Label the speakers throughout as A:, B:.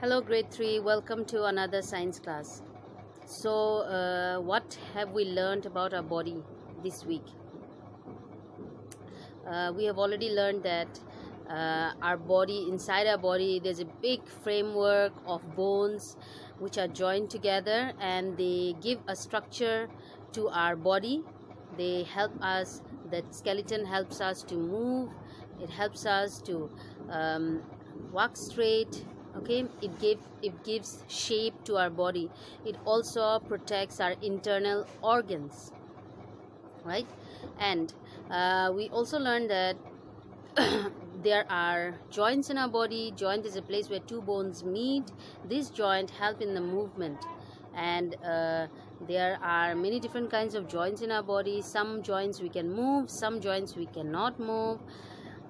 A: Hello grade 3, welcome to another science class. So what have we learned about our body this week? We have already learned that inside our body there's a big framework of bones which are joined together, and they give a structure to our body. They help us, that skeleton helps us to move, it helps us to walk straight. Okay, it gives shape to our body. It also protects our internal organs, right? And we also learned that there are joints in our body. Joint is a place where two bones meet. This joint help in the movement, and there are many different kinds of joints in our body. Some joints we can move, some joints we cannot move.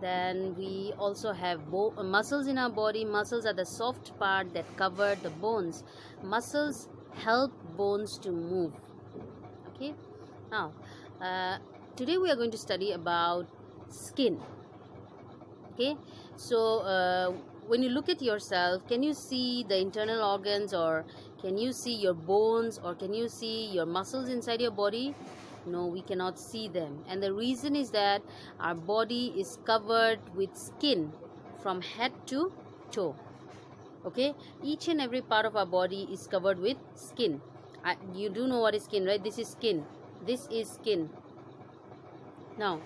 A: Then we also have muscles in our body. Muscles are the soft part that cover the bones. Muscles help bones to move. Okay, now today we are going to study about skin. Okay, so when you look at yourself, can you see the internal organs, or can you see your bones, or can you see your muscles inside your body? No, we cannot see them, and the reason is that our body is covered with skin from head to toe. Okay, each and every part of our body is covered with skin. You do know what is skin, right? This is skin. This is skin. Now,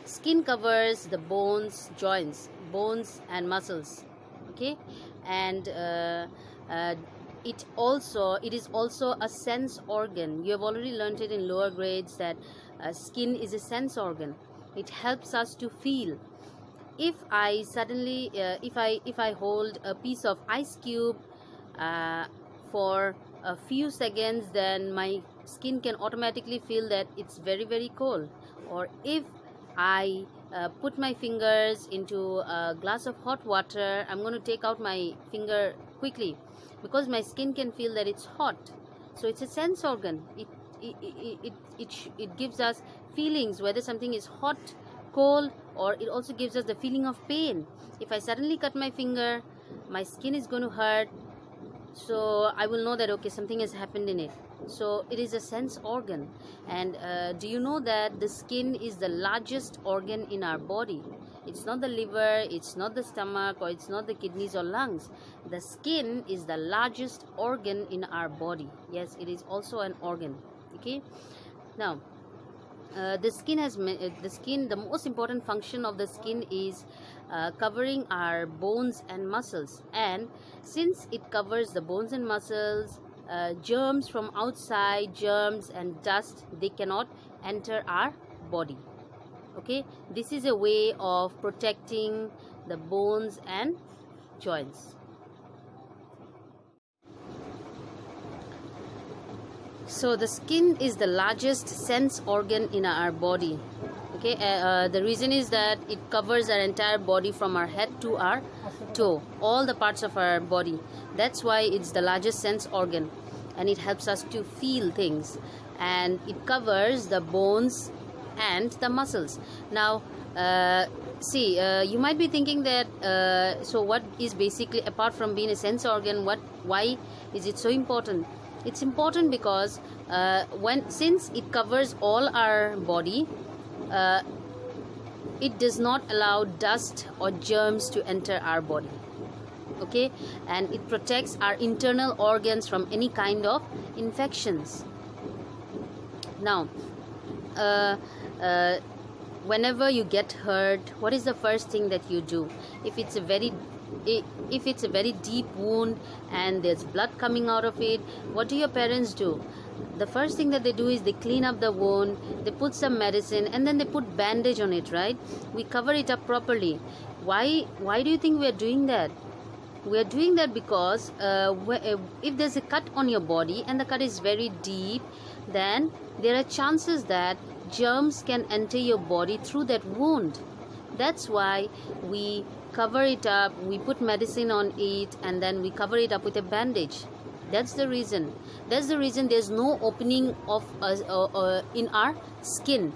A: skin covers the bones, joints, bones and muscles. Okay, and it is also a sense organ. You have already learned it in lower grades that skin is a sense organ. It helps us to feel. If I suddenly if I hold a piece of ice cube for a few seconds, then my skin can automatically feel that it's very, very cold. Or if I put my fingers into a glass of hot water, I'm going to take out my finger quickly because my skin can feel that it's hot. So it's a sense organ. It gives us feelings, whether something is hot, cold, or it also gives us the feeling of pain. If I suddenly cut my finger, my skin is going to hurt, so I will know that okay, something has happened in it. So it is a sense organ. And do you know that the skin is the largest organ in our body? It's not the liver, it's not the stomach, or it's not the kidneys or lungs. The skin is the largest organ in our body. Yes, it is also an organ. Okay, now the most important function of the skin is covering our bones and muscles. And since it covers the bones and muscles, germs from outside, germs and dust, they cannot enter our body. Okay, this is a way of protecting the bones and joints. So the skin is the largest sense organ in our body. Okay, the reason is that it covers our entire body from our head to our toe, all the parts of our body. That's why it's the largest sense organ, and it helps us to feel things, and it covers the bones and the muscles. Now you might be thinking that so what is basically, apart from being a sense organ, why is it so important? It's important because since it covers all our body, it does not allow dust or germs to enter our body. Okay, and it protects our internal organs from any kind of infections. Now, whenever you get hurt, what is the first thing that you do? If it's a very deep wound and there's blood coming out of it, what do your parents do? The first thing that they do is they clean up the wound, they put some medicine, and then they put bandage on it, right? We cover it up properly. Why do you think we are doing that? We are doing that because if there's a cut on your body and the cut is very deep, then there are chances that germs can enter your body through that wound. That's why we cover it up, we put medicine on it, and then we cover it up with a bandage. That's the reason. There's no opening of in our skin.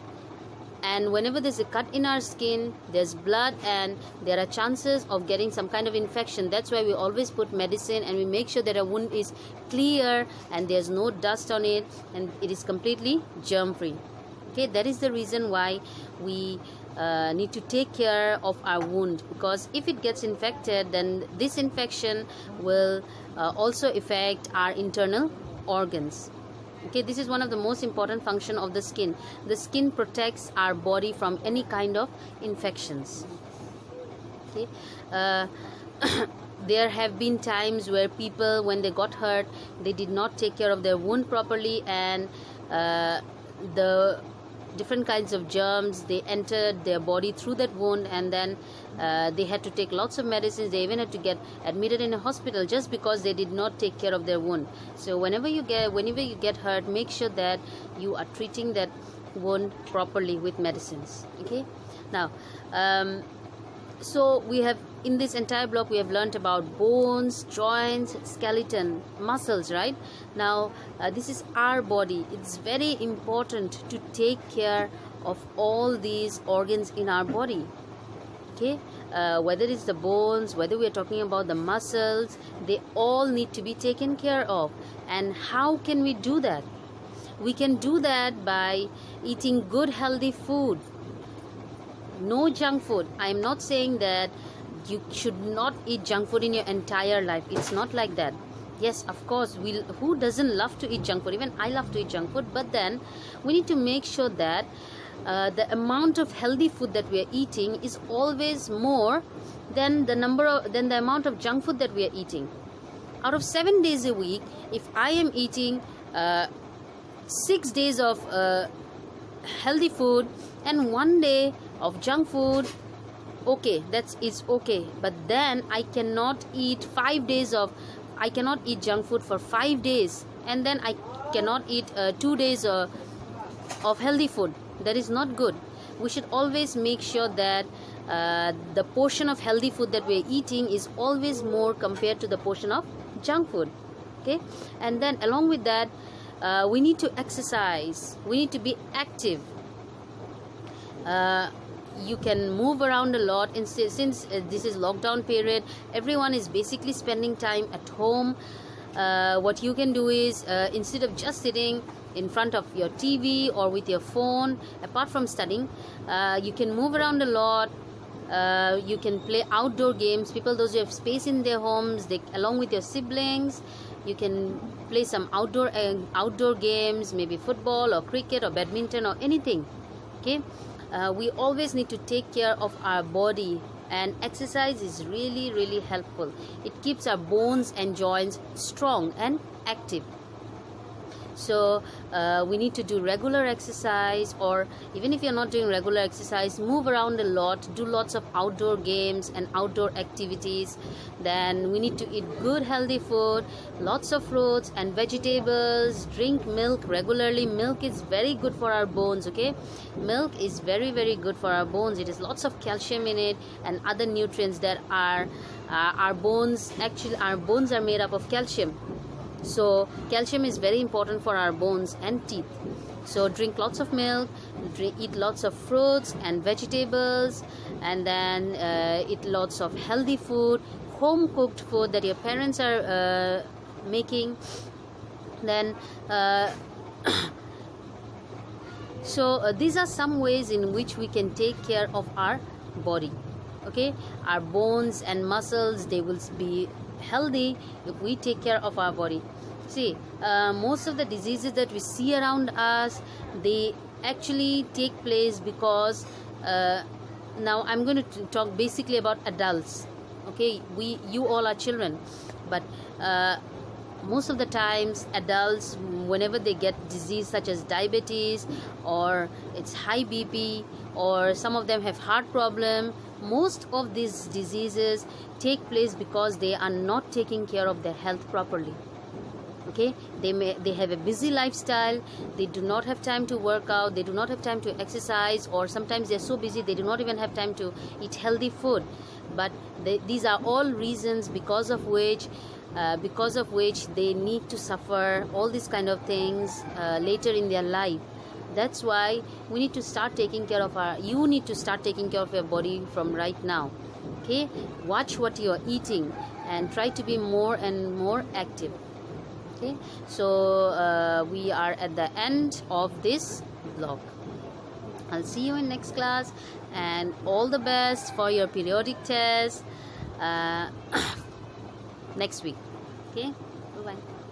A: and whenever there's a cut in our skin, there's blood and there are chances of getting some kind of infection. That's why we always put medicine and we make sure that our wound is clear and there's no dust on it and it is completely germ free. Okay, that is the reason why we need to take care of our wound, because if it gets infected, then this infection will also affect our internal organs. Okay, this is one of the most important function of the skin. The skin protects our body from any kind of infections. Okay, there have been times where people, when they got hurt, they did not take care of their wound properly, and the different kinds of germs, they entered their body through that wound, and then they had to take lots of medicines. They even had to get admitted in a hospital just because they did not take care of their wound. So whenever you get hurt, make sure that you are treating that wound properly with medicines. Okay, now so we have, in this entire block, we have learnt about bones, joints, skeleton, muscles, right? Now this is our body. It's very important to take care of all these organs in our body. Okay, whether it's the bones, whether we are talking about the muscles, they all need to be taken care of. And how can we do that? We can do that by eating good healthy food. No junk food. I am not saying that you should not eat junk food in your entire life. It's not like that. Yes, of course, who doesn't love to eat junk food? Even I love to eat junk food, but then we need to make sure that the amount of healthy food that we are eating is always more than the amount of junk food that we are eating. Out of 7 days a week, if I am eating 6 days of healthy food and 1 day of junk food, okay, it's okay. But then I cannot eat junk food for 5 days, and then I cannot eat 2 days of healthy food. That is not good. We should always make sure that the portion of healthy food that we are eating is always more compared to the portion of junk food. Okay, and then along with that, we need to exercise. We need to be active. You can move around a lot. Since this is lockdown period, everyone is basically spending time at home. What you can do is, instead of just sitting in front of your TV or with your phone, apart from studying, you can move around a lot. You can play outdoor games. Those who have space in their homes, along with your siblings, you can play some outdoor games, maybe football or cricket or badminton or anything. Okay, we always need to take care of our body, and exercise is really, really helpful. It keeps our bones and joints strong and active. So we need to do regular exercise, or even if you're not doing regular exercise, move around a lot, do lots of outdoor games and outdoor activities. Then we need to eat good healthy food, lots of fruits and vegetables, drink milk regularly. Milk is very good for our bones. Okay, milk is very, very good for our bones. It has lots of calcium in it and other nutrients that are our bones are made up of calcium. So calcium is very important for our bones and teeth. So drink lots of milk, eat lots of fruits and vegetables, and then eat lots of healthy food, home cooked food that your parents are making. Then so these are some ways in which we can take care of our body. Okay, our bones and muscles, they will be healthy if we take care of our body. See, most of the diseases that we see around us, they actually take place because now I'm going to talk basically about adults. Okay, you all are children, but most of the times adults, whenever they get disease such as diabetes, or it's high BP, or some of them have heart problem, most of these diseases take place because they are not taking care of their health properly. Okay, they have a busy lifestyle, they do not have time to work out, they do not have time to exercise, or sometimes they're so busy they do not even have time to eat healthy food. But these are all reasons because of which they need to suffer all these kind of things later in their life. That's why we need to start taking care of you need to start taking care of your body from right now. Okay, watch what you are eating and try to be more and more active. Okay, so we are at the end of this vlog. I'll see you in next class, and all the best for your periodic test next week. Okay, bye bye.